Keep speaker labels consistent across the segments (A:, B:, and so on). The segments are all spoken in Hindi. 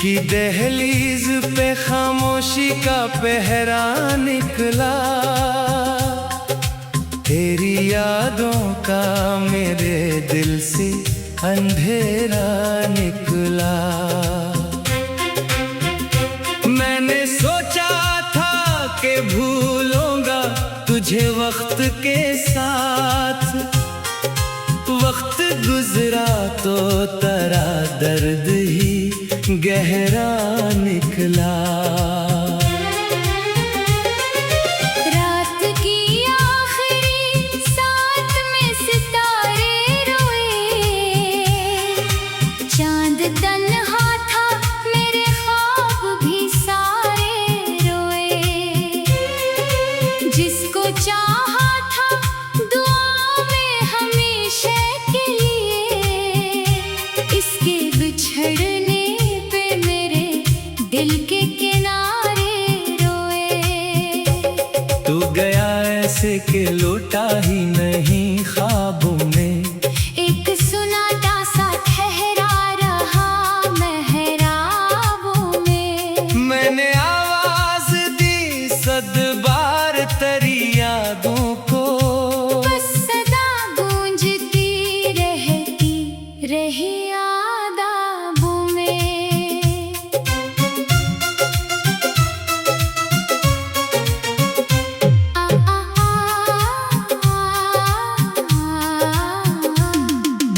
A: की दहलीज पे खामोशी का पहरा निकला, तेरी यादों का मेरे दिल से अंधेरा निकला। मैंने सोचा था कि भूलूंगा तुझे वक्त के साथ, वक्त गुजरा तो तेरा दर्द ही गहरा निकला।
B: रात की आखिरी साथ में सितारे रोए, चांद तन्हा था मेरे ख्वाब भी सारे रोए। जिसको चाहा था दुआ में हमेशा के लिए, इसके बिछड़ने दिल के किनारे रोए।
A: तू गया ऐसे के लौटा ही नहीं ख्वाबों में,
B: एक सुनाटा सा ठहरा रहा मेहराबों में।
A: मैंने आवाज दी सद बार तेरी यादों को,
B: बस सदा गूंजती रहती रही यादां में।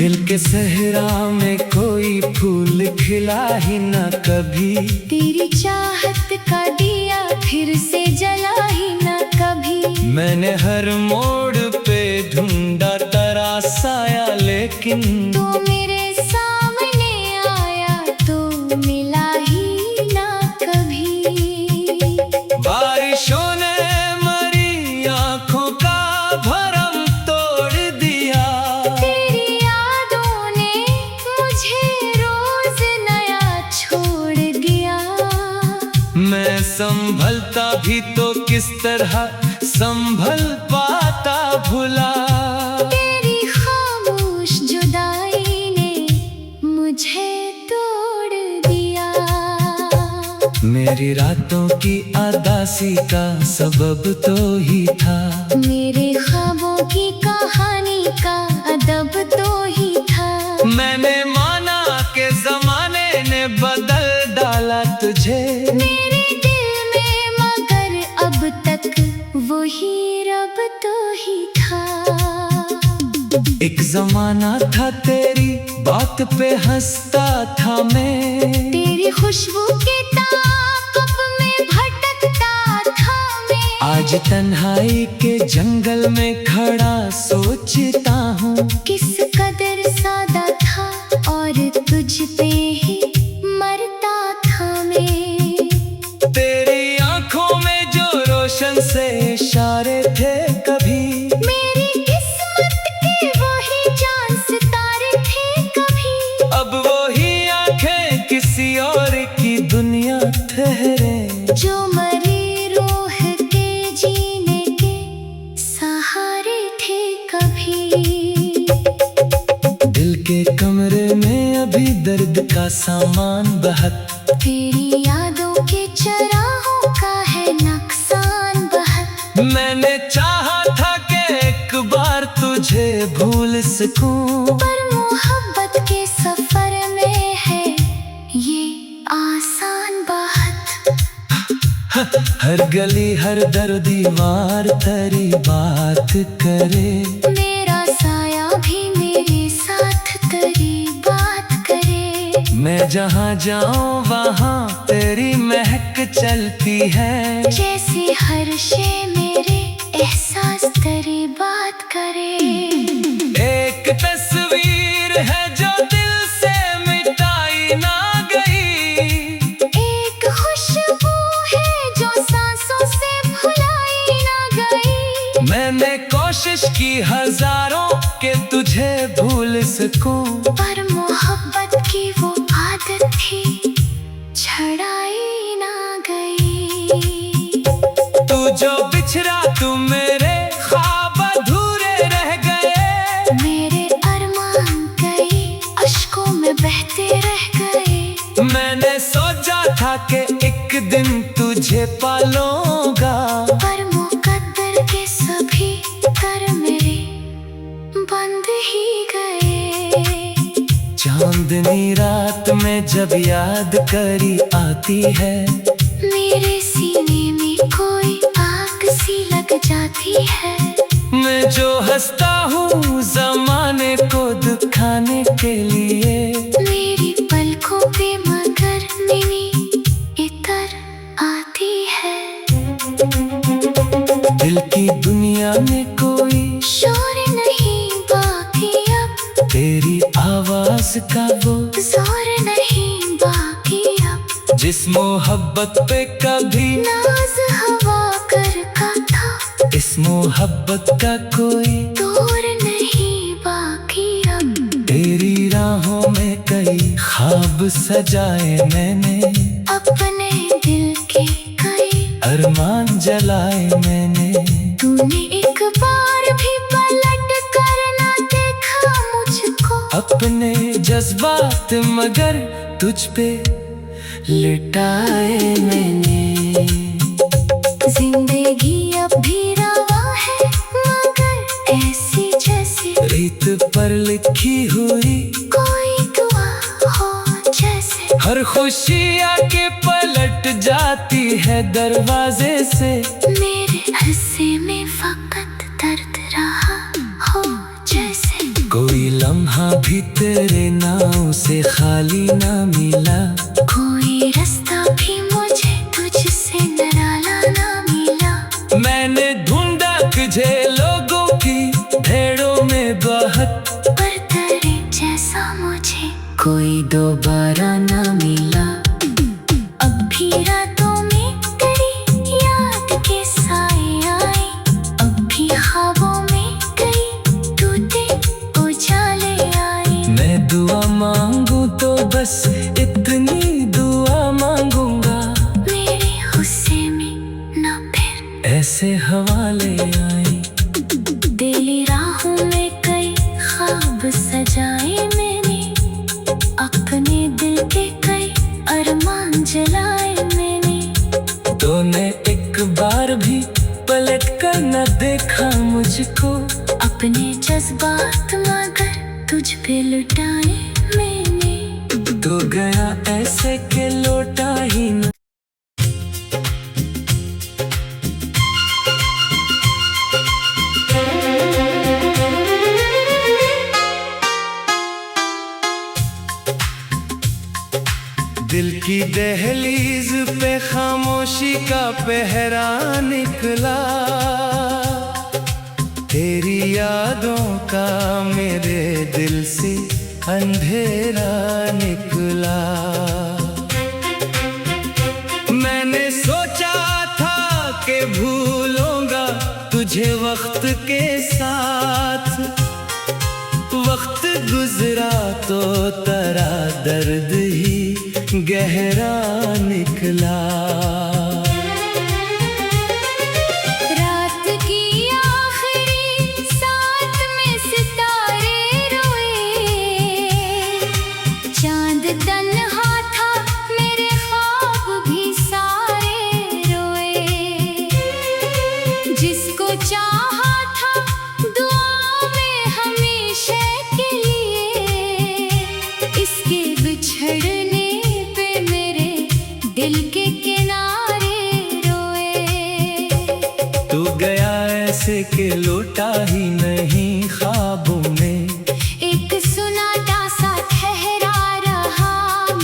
A: दिल के सहरा में कोई फूल खिला ही ना कभी,
B: तेरी चाहत का दिया फिर से जला ही ना कभी।
A: मैंने हर मोड़ पे ढूंढा तेरा साया, लेकिन
B: तू मेरे सामने आया तो मिला ही ना कभी।
A: बारिशों ने मरी आंखों का भरम तोड़ दिया,
B: तेरी यादों ने मुझे रोज नया छोड़ दिया।
A: मैं संभलता भी तो किस तरह संभल पाता भुला।
B: तेरी खामोश जुदाई ने मुझे तोड़ दिया।
A: मेरी रातों की उदासी का सबब तो ही था,
B: मेरे ख्वाबों की कहानी का अदब तो ही था।
A: मैंने माना कि जमाने ने बदल डाला तुझे
B: मेरे दिल में, मगर अब तक वही रब तो ही था।
A: एक जमाना था तेरी बात पे हंसता था मैं,
B: तेरी खुशबू के ताक़ब में भटकता था मैं।
A: आज तन्हाई के जंगल में खड़ा सोचता हूँ,
B: किस कदर सादा था और तुझ पे ही मरता था मैं।
A: तेरी आंखों में जो रोशन से इशारे थे कभी,
B: मेरी किस्मत के वही चांद सितारे थे कभी।
A: अब वही आंखें किसी और की दुनिया ठहरे,
B: जो मरी रूह के जीने के सहारे थे कभी।
A: दिल के कमरे में अभी दर्द का सामान बहत,
B: तेरी यादों के चराहों का है नुकसान बहुत।
A: मैंने चाहा था कि एक बार तुझे भूल सकूं,
B: पर मोहब्बत के सफर में है ये आसान बहुत।
A: हर गली हर दर दीवार तेरी बात करे,
B: मेरा साया भी मेरे साथ तेरी बात करे।
A: मैं जहाँ जाऊँ वहाँ तेरी महक चलती है,
B: जैसे हर शे मेरे एहसास तेरी बात करे।
A: एक तस्वीर है जो दिल से मिटाई ना गई,
B: एक खुशबू है जो सांसों से भुलाई ना गई।
A: मैंने कोशिश की हजारों के तुझे भूल सकूं,
B: पर मोहब्बत की वो आदत थी छड़ाई ना गई।
A: तू जो बिछड़ा तू मेरे ख्वाब अधूरे रह गए,
B: मेरे अरमान कई अश्कों में बहते रह गए।
A: मैंने सोचा था कि एक दिन तुझे पालूंगा,
B: पर मुकद्दर के सभी कर मेरे बंद ही गए।
A: चांदनी रात में जब याद करी आती है,
B: मेरे सीने में कोई आग सी लग जाती है।
A: मैं जो हंसता हूँ जमाने को दुखाने के लिए,
B: मेरी पलकों पे मगर नीनी इतर आती है।
A: दिल की दुनिया में कोई
B: शोर नहीं बाकी अब,
A: तेरी आवाज का वो
B: जोर नहीं बाकी अब।
A: जिस मोहब्बत पे कभी
B: नाज हवा कर का था,
A: इस मोहब्बत का कोई
B: दूर नहीं बाकी अब।
A: तेरी राहों में कई ख्वाब सजाए मैंने,
B: अपने दिल के कई
A: अरमान जलाए मैंने।
B: तूने एक बार भी पलट कर ना देखा मुझको,
A: अपने जज्बात मगर तुझ पे लिटाए मैंने।
B: जिंदगी अब भी रवा है मगर ऐसी जैसे
A: रेत पर लिखी हुई
B: कोई दुआ हो जैसे।
A: हर खुशी आके पलट जाती है दरवाजे से,
B: मेरे हिस्से में फकत दर्द रहा हो जैसे।
A: कोई लम्हा भी तेरे नाम से खाली ना मिला,
B: कोई रास्ता भी मुझे तुझसे निराला ना मिला।
A: मैंने ढूंढा तुझे लोगों की ढेरों में बहुत,
B: पर तेरे जैसा मुझे
A: कोई दोबारा ना मिला।
B: अब भी रातों में तेरी याद के साए आए, अब भी ख्वाबों में कई टूटे उजाले आए।
A: मैं दुआ मांगू तो बस इतनी दुआ मांगूंगा,
B: मेरे गुस्से में न फिर
A: ऐसे हवाले आए।
B: दिली राहों में कई ख्वाब सजाए मैंने, अपने दिल के कई अरमान जलाए मैंने।
A: तूने एक बार भी पलट कर न देखा मुझको,
B: अपने जज्बात मगर तुझ पे लुटाए मैंने।
A: तू गया ऐसे के लौटा ही न। दिल की दहलीज पे खामोशी का पहरा निकला, तेरी यादों का मेरे दिल से अंधेरा निकला। मैंने सोचा था कि भूलूंगा तुझे वक्त के साथ, वक्त गुजरा तो तेरा दर्द ही गहरा निकला।
B: रात की आखिरी साथ में सितारे रोए, चांद तन्हा था मेरे ख्वाब भी सारे रोए। जिसको चाहा था दुआ में हमेशा के लिए, इसके बिछड़ने दिल के किनारे रोए।
A: तू गया ऐसे के लौटा ही नहीं ख्वाबों में,
B: एक सुनाटा सा ठहरा रहा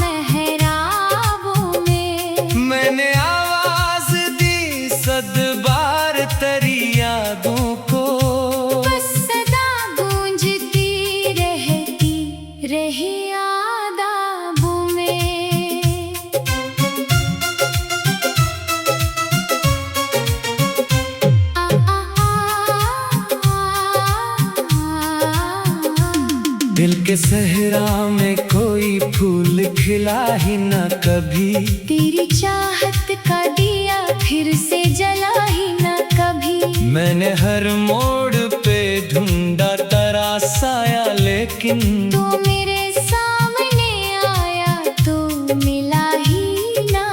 B: मेहराबों में।
A: मैंने आवाज दी सद बार तेरी यादों को,
B: बस सदा गूंजती रहती रही यादाबों में।
A: दिल के सहरा में कोई फूल खिला ही न कभी,
B: तेरी चाहत का दिया फिर से जला ही न कभी।
A: मैंने हर मोड़ पे ढूंढा तेरा साया, लेकिन
B: तू मेरे सामने आया तो मिला ही ना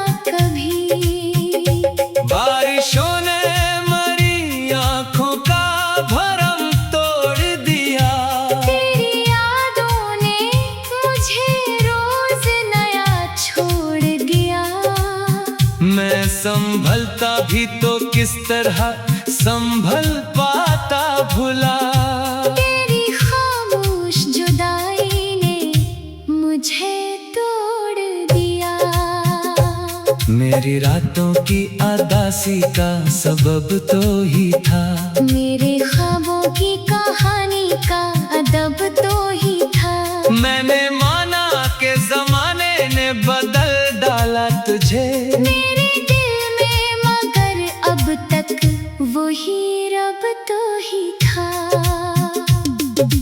A: मैं संभलता भी तो किस तरह संभल पाता भुला।
B: तेरी खामोश जुदाई ने मुझे तोड़ दिया।
A: मेरी रातों की उदासी का सबब तो ही था।
B: मेरे ख्वाबों की कहानी का अदब तो ही था।
A: मैंने माना कि जमाने ने बदल डाला तुझे
B: मेरे दिल में, मगर अब तक वही रब तो ही था।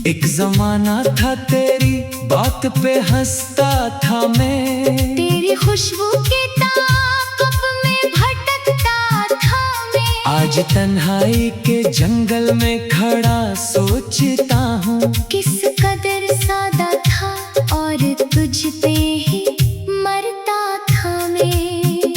A: एक जमाना था तेरी बात पे हंसता था मैं।
B: तेरी खुशबू के ताक़ब में भटकता था मैं।
A: आज तन्हाई के जंगल में खड़ा सोचता हूँ
B: किस कदर सादा था और तुझ पे ही मरता था मैं।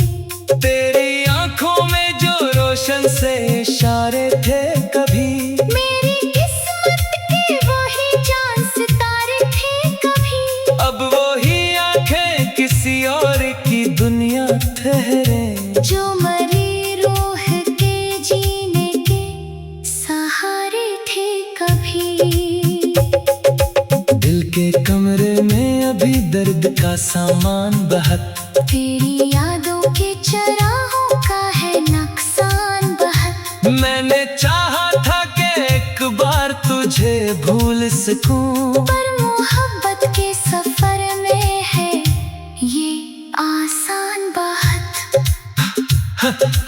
A: तेरी आंखों में जो रोशन से इशारे थे कभी,
B: मेरी किस्मत के वही चांद सितारे थे कभी।
A: अब वही आंखें किसी और की दुनिया ठहरे।
B: जो मरी रूह के जीने के सहारे थे कभी।
A: दिल के कमरे में अभी दर्द का सामान बहत।
B: तेरी यादों के चराहों का है नुकसान बहुत।
A: मैंने चाहा था कि एक बार तुझे भूल सकूं,
B: पर मोहब्बत के सफर में है ये आसान बहुत।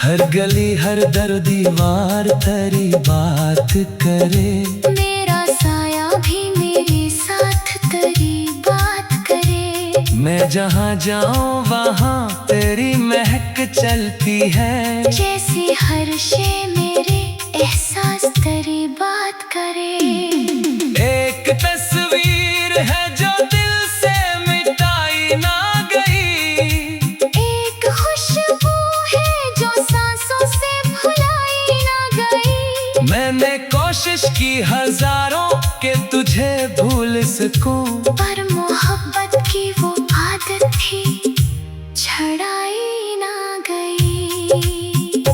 A: हर गली हर दर दीवार तेरी बात करे।
B: मेरा साया भी मेरे साथ तेरी बात करे।
A: मैं जहाँ जाऊँ वहाँ तेरी महक चलती है।
B: जैसे हर शे मेरे एहसास तेरी बात करे।
A: एक तस्वीर है जो दिल से मिटाई ना गई।
B: एक खुशबू है जो सांसों से भुलाई ना गई।
A: मैंने कोशिश की हजारों के तुझे भूल सकूं,
B: पर मोहब्बत की वो आदत थी छड़ाई ना गई।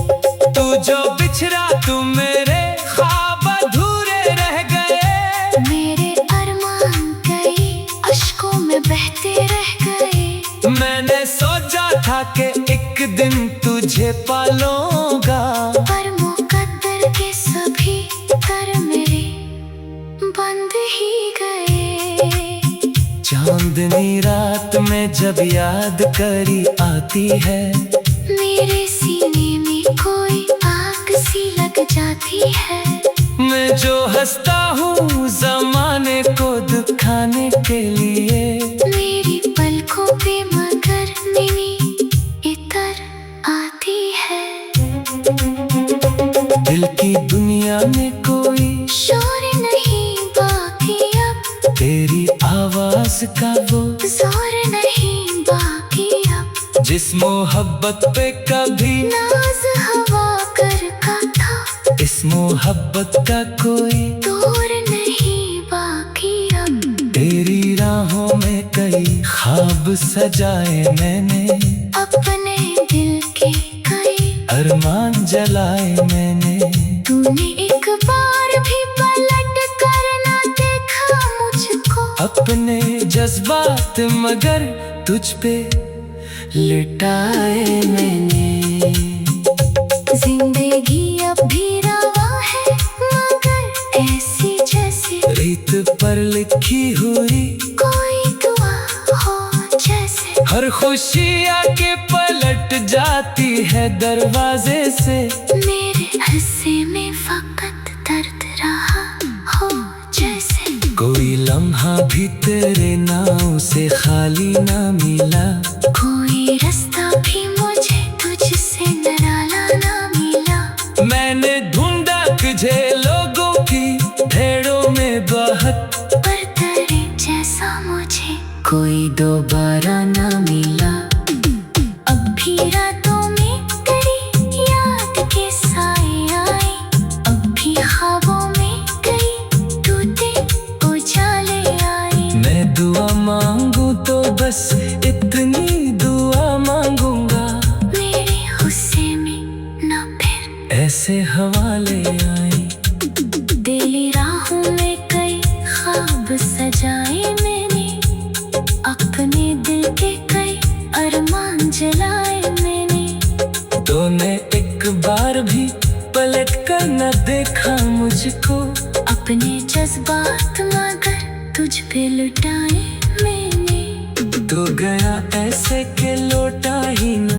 A: तू जो बिछड़ा तू मेरे ख्वाब अधूरे रह गए।
B: मेरे अरमान गए अश्कों में बहते रह गए।
A: मैंने सोचा था कि एक दिन तुझे पालूंगा,
B: पर मुकद्दर के सभी कर मेरे बंद ही गए।
A: चांदनी रात में जब याद करी आती है,
B: मेरे सीने में कोई आग सी लग जाती है।
A: मैं जो हंसता हूँ जमाने को दुखाने के लिए।
B: मेरी पलकों पे मगर नीनी इतर आती है।
A: दिल की दुनिया में कोई
B: शोर नहीं बाकी अब।
A: तेरी आवाज का वो
B: जोर नहीं बाकी अब।
A: जिस मोहब्बत पे कभी
B: नाज हवा कर का था,
A: इस मोहब्बत का कोई
B: दूर नहीं बाकी अब।
A: तेरी राहों में कई ख्वाब सजाए मैंने।
B: अपने दिल के कई
A: अरमान जलाए मैंने।
B: तूने एक बार भी पलट कर ना देखा मुझको।
A: अपने जज्बात मगर तुझ पे लिटाए मैंने।
B: जिंदगी अब भी रवा है मगर ऐसी जैसे
A: रीत पर लिखी हुई
B: कोई दुआ हो जैसे।
A: हर खुशी आके पलट जाती है दरवाजे से।
B: मेरे हिस्से में फकत दर्द रहा हो जैसे।
A: कोई लम्हा भी तेरे नाम से खाली ना मिला।
B: कोई रास्ता भी मुझे तुझसे निराला ना मिला।
A: मैंने ढूंढा तुझे लोगों की भेड़ों में बहुत,
B: पर तेरे जैसा मुझे कोई दोबारा ना मिला। अब भी रातों में तेरी याद के साए आए। अब भी ख्वाबों में कई टूटे उजाले आए।
A: मैं दुआ मांगू तो बस इतनी दुआ मांग कैसे हवाले आए।
B: दिली राहों में कई ख्वाब सजाए मैंने, अपने दिल के कई अरमान जलाए मैंने।
A: तूने एक बार भी पलट कर न देखा मुझको,
B: अपने जज्बात मगर तुझ पे लुटाए मैंने।
A: तू गया ऐसे के लौटा ही न।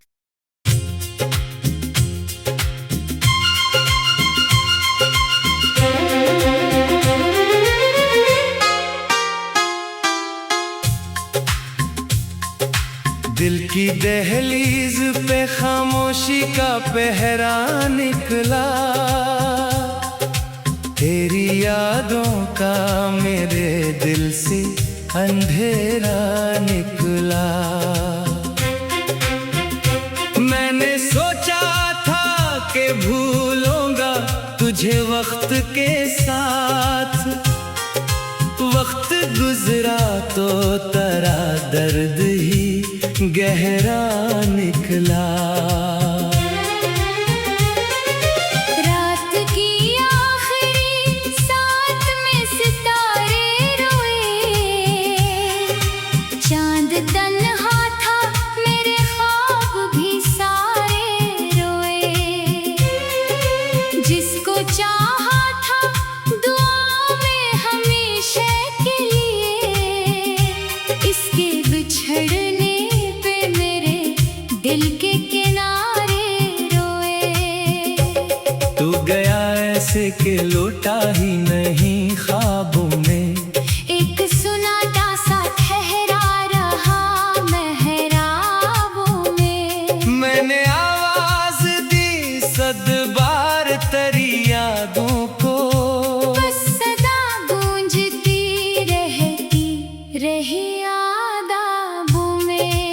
A: दिल की दहलीज पे खामोशी का पहरा निकला, तेरी यादों का मेरे दिल से अंधेरा निकला। मैंने सोचा था कि भूलूंगा तुझे वक्त के साथ, वक्त गुजरा तो तेरा दर्द ही गहरा निकला।
B: रात की आखिरी साथ में सितारे रोए, चांद तन्हा था मेरे ख्वाब भी सारे रोए। जिसको चाहा था दुआ में हमेशा के लिए, इसके बिछड़ने दिल के किनारे रोए।
A: तू गया ऐसे के लौटा ही नहीं ख्वाबों में,
B: एक सुनाटा सा ठहरा रहा मेहराबों में।
A: मैंने आवाज दी सद बार तेरी यादों को,
B: बस सदा गूंजती रहती रही यादाबों में।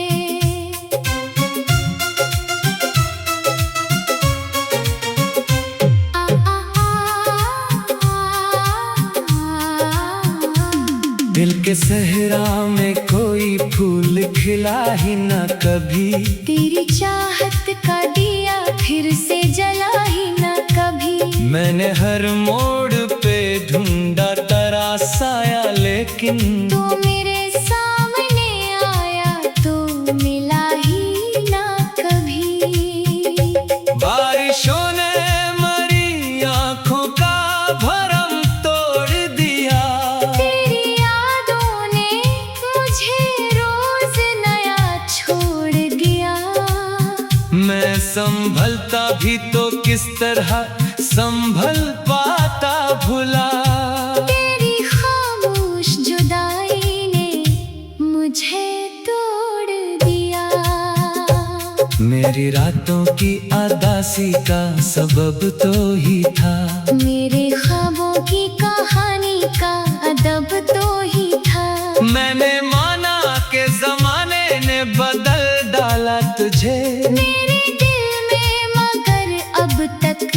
A: दिल के सहरा में कोई फूल खिला ही न कभी,
B: तेरी चाहत का दिया फिर से जला ही न कभी।
A: मैंने हर मोड़ पे ढूंढा तेरा साया, लेकिन
B: तू मेरे सामने आया तो मिला ही ना कभी।
A: बारिशों ने मरी आंखों का भरम तोड़ दिया,
B: तेरी यादों ने मुझे रोज नया छोड़ दिया।
A: मैं संभलता भी तो किस तरह संभल पाता भुला।
B: तेरी खामोश जुदाई ने मुझे तोड़ दिया।
A: मेरी रातों की उदासी का सबब तो ही था,
B: मेरे ख्वाबों की कहानी का अदब तो ही था।
A: मैंने माना कि जमाने ने बदल डाला तुझे,
B: मेरे दिल में मगर अब तक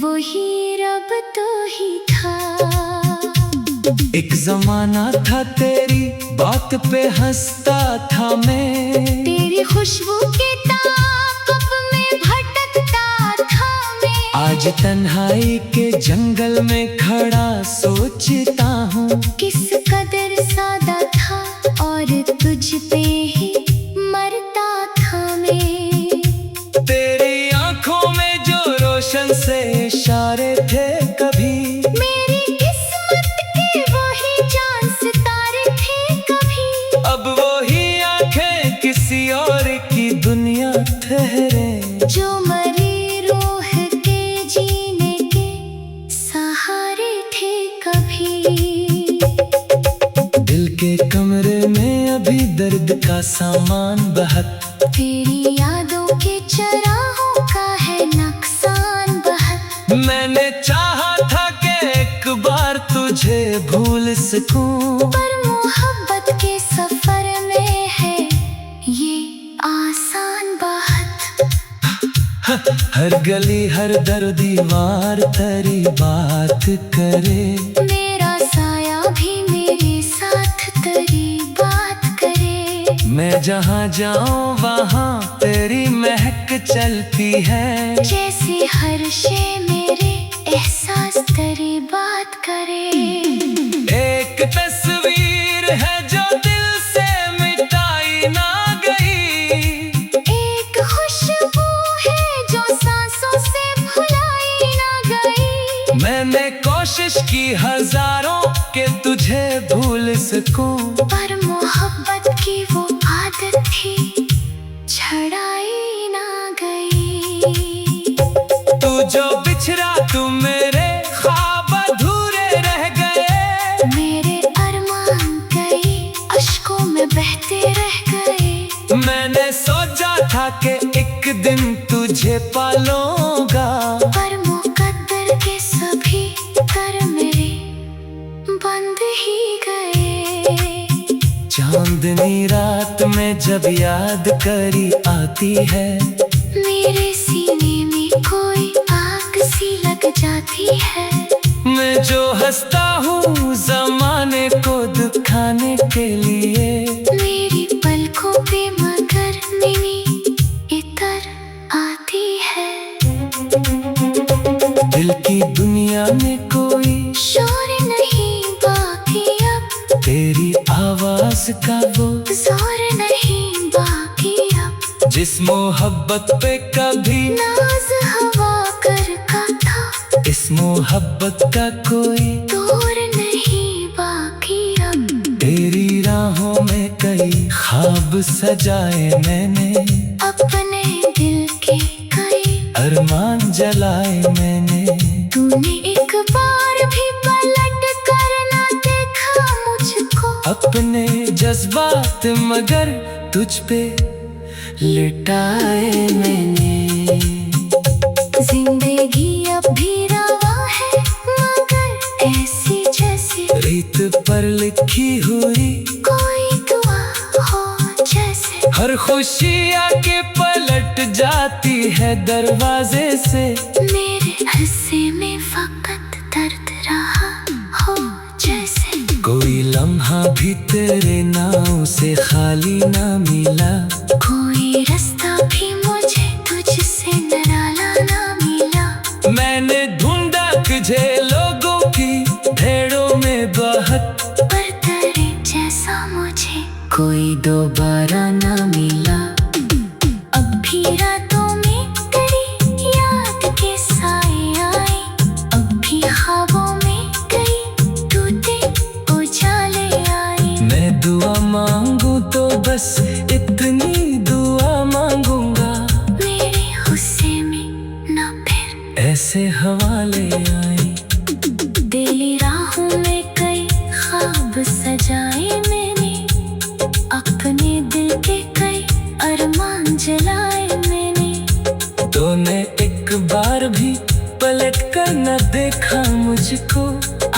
B: वही रब तो ही था।
A: एक जमाना था तेरी बात पे हंसता था मैं,
B: तेरी खुशबू के ताक़ब में भटकता था मैं।
A: आज तन्हाई के जंगल में खड़ा सोचता हूँ,
B: किस कदर सादा था और तुझ पे ही मरता था मैं।
A: तेरी आंखों में जो रोशन से इशारे थे कभी,
B: मेरी किस्मत के वही चांद सितारे थे कभी।
A: अब वही आंखें किसी और की दुनिया ठहरे,
B: जो मरी रूह के जीने के सहारे थे कभी।
A: दिल के कमरे में अभी दर्द का सामान बहत,
B: तेरी यादों के चराहों का है नुकसान बहुत।
A: मैंने चाहा था कि एक बार तुझे भूल सकूं,
B: पर मोहब्बत के सफर में है ये आसान बहुत।
A: हर गली हर दर दीवार तेरी बात करे,
B: मेरा साया भी मेरे साथ तेरी बात करे।
A: मैं जहाँ जाऊँ वहाँ तेरी महक में चलती है।
B: जैसे हर शे मेरे एहसास तेरी बात करे।
A: एक तस्वीर है जो दिल से मिटाई ना गई।
B: एक खुशबू है जो सांसों से भुलाई ना गई।
A: मैंने कोशिश की हजारों के तुझे भूल सकूं,
B: पर मोहब्बत की वो आदत थी छड़ाई ना गई।
A: तू जो बिछड़ा तू मेरे ख्वाब अधूरे रह गए।
B: मेरे अरमान कई अश्कों में बहते रह गए।
A: मैंने सोचा था कि एक दिन तुझे पालूंगा,
B: पर मुकद्दर के सभी कर मेरे बंद ही गए।
A: चांदनी रात में जब याद करी आती है,
B: मेरे सीने में कोई आग सी लग जाती है।
A: मैं जो हंसता हूँ जमाने को दुखाने के लिए।
B: मेरी पलकों पे मगर नीनी इतर आती है।
A: दिल की दुनिया में कोई
B: शोर नहीं बाकी अब,
A: तेरी आवाज का वो
B: जोर नहीं बाकी अब।
A: जिस मोहब्बत पे कभी
B: नाज हवा कर का था,
A: इस मोहब्बत का कोई
B: दूर नहीं बाकी अब।
A: तेरी राहों में कई ख्वाब सजाए मैंने,
B: अपने दिल के कई
A: अरमान जलाए मैंने।
B: तूने एक बार भी पलट कर ना देखा मुझको।
A: अपने जज्बात मगर तुझ पे लिटाए मैंने।
B: जिंदगी अब भी रवा है मगर ऐसी जैसे
A: रेत पर लिखी हुई
B: कोई दुआ हो जैसे।
A: हर खुशी आके पलट जाती है दरवाजे से।
B: मेरे हिस्से में फकत दर्द रहा हो जैसे।
A: कोई लम्हा भी तेरे नाम से खाली ना मिला।
B: कोई रास्ता भी मुझे तुझसे निराला ना मिला।
A: मैंने ढूंढा तुझे लोगों की भेड़ों में बहक,
B: पर तेरे जैसा मुझे कोई दोबारा ना मिला। अब भी रातों में तेरी याद के साए आए। अब भी ख्वाबों में कई टूटे उजाले आए।
A: मैं दुआ मांगू तो बस इतनी दुआ मांगूंगा।
B: मेरे गुस्से में न फिर
A: ऐसे हवाले आए।
B: दिली राहों में कई ख्वाब सजाए मैंने। अपने दिल के कई अरमान जलाए मैंने।
A: तूने एक बार भी पलट कर न देखा मुझको।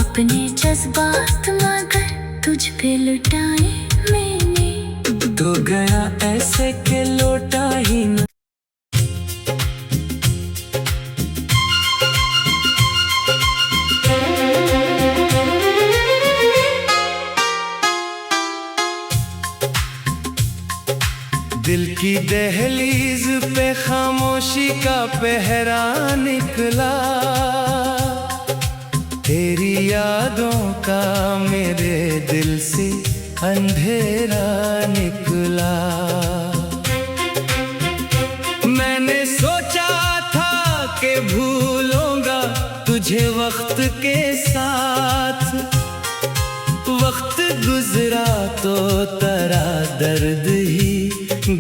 B: अपने जज्बात मगर तुझ पे लुटाए मैंने।
A: तू गया ऐसे के लौटा ही न। दिल की दहलीज पे खामोशी का पहरा निकला। तेरी यादों का मेरे दिल से अंधेरा निकला। मैंने सोचा था कि भूलूंगा तुझे वक्त के साथ। वक्त गुजरा तो तेरा दर्द ही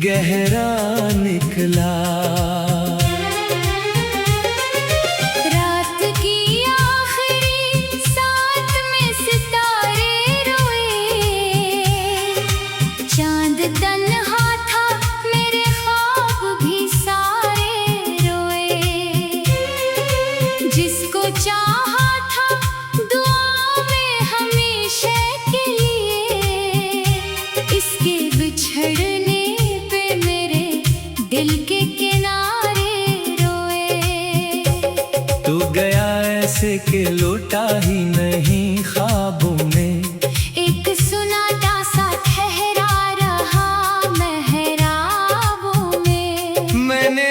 A: गहरा निकला।
B: रात की आखिरी साथ में सितारे रोए। चांद तन्हा था मेरे ख्वाब भी सारे रोए। जिसको चाहा था दुआ में हमेशा के लिए। इसके बिछड़ने पे मेरे दिल के किनारे रोए।
A: तू गया ऐसे के लौटा ही नहीं ख्वाबों में।
B: एक सुनाटा सा ठहरा रहा महराबों में।
A: मैंने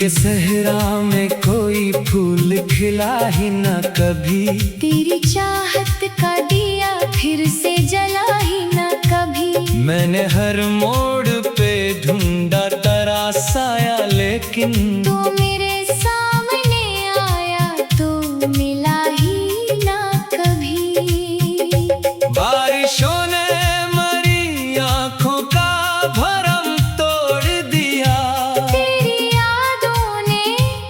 A: के सहरा में कोई फूल खिला ही न कभी।
B: तेरी चाहत का दिया फिर से जला ही न कभी।
A: मैंने हर मोड़ पे ढूंढा तेरा साया, लेकिन
B: तू मेरे सामने आया तो मिला ही ना कभी।
A: बारिशों ने मरी आंखों का भरम तोड़ दिया।
B: तेरी यादों ने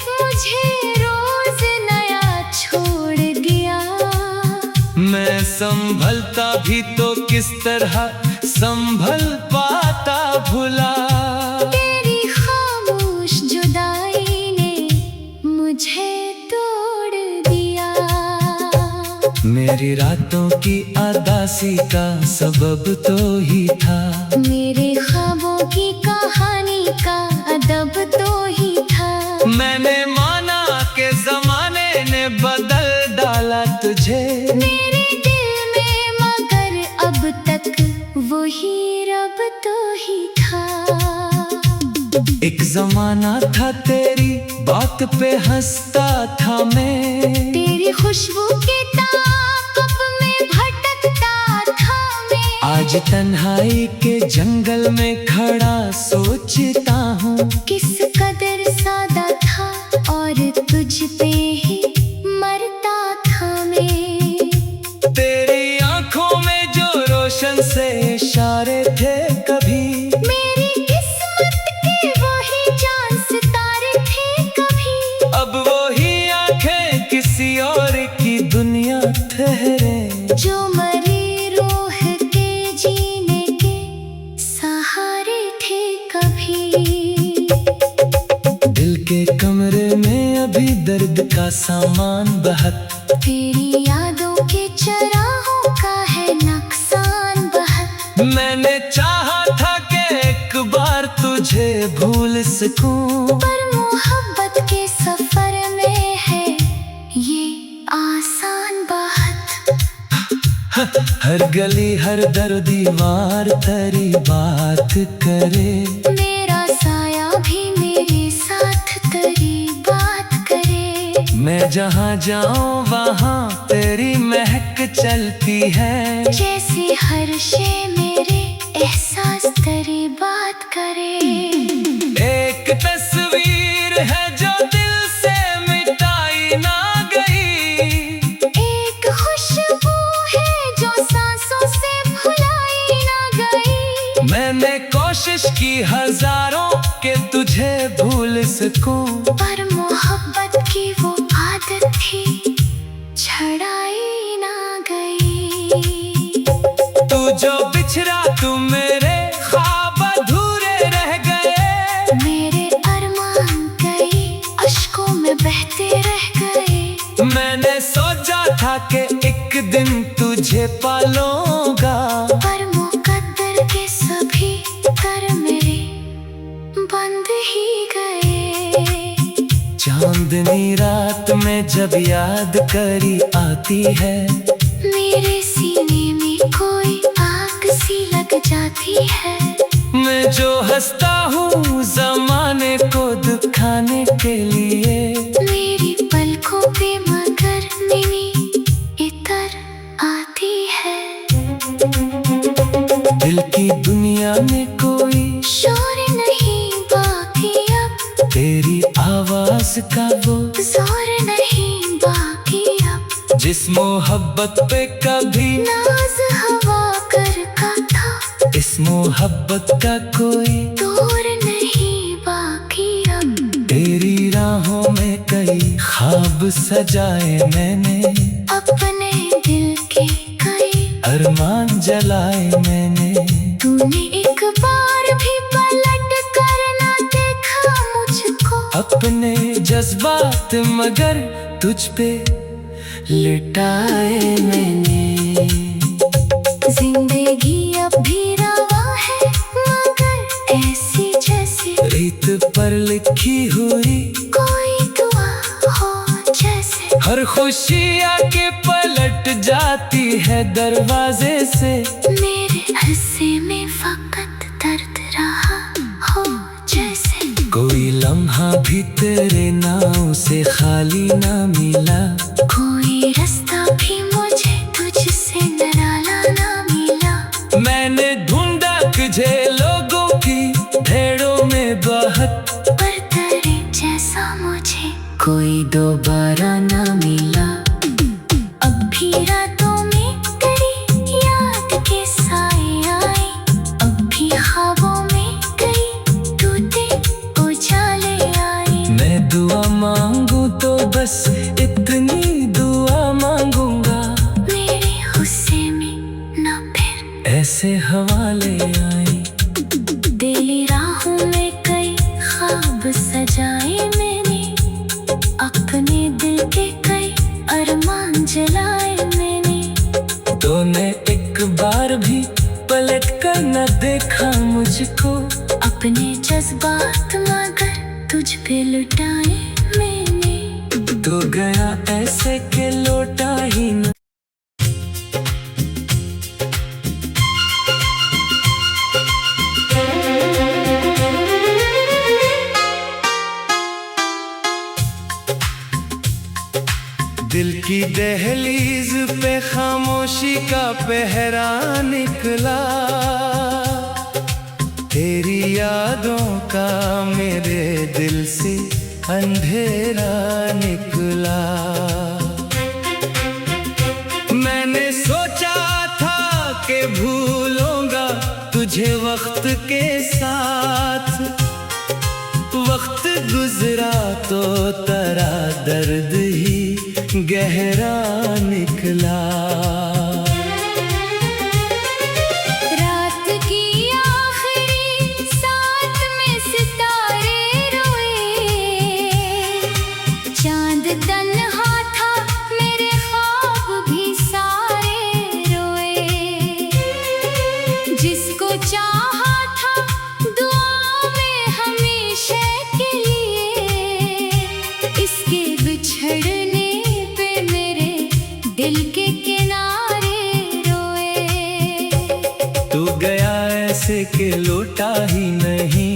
B: मुझे रोज नया छोड़ दिया।
A: मैं संभलता भी तो किस तरह संभल पाता भुला।
B: तेरी खामोश जुदाई ने मुझे तोड़ दिया।
A: मेरी रातों की उदासी का सबब तो ही था।
B: मेरे ख्वाबों की कहानी का अदब तो ही था।
A: मैंने माना कि जमाने ने बदल डाला तुझे
B: मेरे दिल में, मगर अब तक वही रब तो ही था।
A: एक जमाना था तेरी बात पे हंसता था मैं।
B: तेरी खुशबू के ताक़ब में भटकता था मैं।
A: आज तन्हाई के जंगल में खड़ा सोचता हूँ
B: किस कदर सादा था और तुझ पे ही मरता था मैं।
A: तेरी आंखों में जो रोशन से इशारे थे कभी।
B: मेरी किस्मत के वही चांद सितारे थे कभी।
A: अब वही आंखें किसी और की दुनिया ठहरे।
B: जो मरी रूह के जीने के सहारे थे कभी।
A: दिल के कमरे में अभी दर्द का सामान बहत।
B: तेरी यादों के चराहों का है नुकसान बहुत।
A: मैंने चाहा था कि एक बार तुझे भूल सकूं,
B: पर मोहब्बत के सफर में है ये आसान बहुत।
A: हर गली हर दर दीवार तेरी बात करे।
B: मेरा साया भी मेरे साथ तेरी बात करे।
A: मैं जहाँ जाऊँ वहाँ तेरी महक चलती है।
B: जैसे हर शे मेरे एहसास तेरी बात करे।
A: एक तस्वीर है जो दिल से मिटाई ना गई।
B: एक खुशबू है जो सांसों से भुलाई ना गई।
A: मैंने कोशिश की हजारों के तुझे भूल सकूं,
B: पर मोहब्बत की वो आदत थी छड़ाई ना गई।
A: तू जो बिछड़ा तू मेरे ख्वाब अधूरे रह गए।
B: मेरे अरमान कई अश्कों में बहते रह गए।
A: मैंने सोचा था कि एक दिन तुझे पालूंगा,
B: पर मुकद्दर के सभी कर मेरे बंद ही गए।
A: चांदनी रात में जब याद करी आती है।
B: मेरे सीने में कोई आग सी लग जाती है।
A: मैं जो हंसता हूँ जमाने को दुखाने के लिए।
B: मेरी पलकों पे मगर नीनी इतर आती है।
A: दिल की दुनिया में कोई
B: शोर नहीं बाकी अब।
A: तेरी आवाज का वो
B: जोर नहीं बाकी अब।
A: जिस मोहब्बत पे कभी
B: नाज हवा कर का था।
A: इस मोहब्बत का कोई
B: दूर नहीं बाकी अब।
A: तेरी राहों में कई ख्वाब सजाए मैंने।
B: अपने दिल के कई
A: अरमान जलाए मैंने।
B: तूने एक बार भी पलट कर ना देखा मुझको।
A: अपने जज्बात मगर तुझ पे लिटाए मैंने।
B: जिंदगी अब भी रवा है मगर ऐसी जैसे
A: रेत पर लिखी हुई
B: कोई दुआ हो जैसे।
A: हर खुशी आके पलट जाती है दरवाजे से।
B: मेरे हिस्से में फकत दर्द रहा हो जैसे।
A: कोई लम्हा वहाँ भी तेरे नाव से खाली ना मिला।
B: कोई रास्ता भी मुझे तुझसे निराला ना मिला।
A: मैंने ढूंढा तुझे लोगों की भेड़ों में बहुत,
B: पर तेरे जैसा मुझे कोई दोबारा ना मिला। अब भी रातों में तेरी याद के साए आए, अब भी ख्वाबों में कई टूटे उजाले आए।
A: मैं दुआ मांगू तो बस इतनी दुआ मांगूंगा,
B: मेरे गुस्से में न फिर
A: ऐसे हवाले आए।
B: दिली राहों में कई ख्वाब सजाए मैंने, अपने दिल के कई अरमान जलाए मैंने।
A: तूने एक बार भी पलट कर न देखा मुझको,
B: अपने जज्बात मगर तुझ पे लुटाए मैंने।
A: तू गया ऐसे के लौटा ही न। दिल की दहलीज पे खामोशी का पहरा निकला, तेरी यादों का मेरे दिल से अंधेरा निकला। मैंने सोचा था कि भूलूंगा तुझे वक्त के साथ, वक्त गुजरा तो तेरा दर्द ही गहरा निकला।
B: रात की आखिरी साथ में सितारे रोए, चांद तन्हा था मेरे ख्वाब भी सारे रोए। जिसको चाहा था दुआ में हमेशा के लिए, इसके बिछड़ने दिल के किनारे रोए।
A: तू गया ऐसे के लौटा ही नहीं।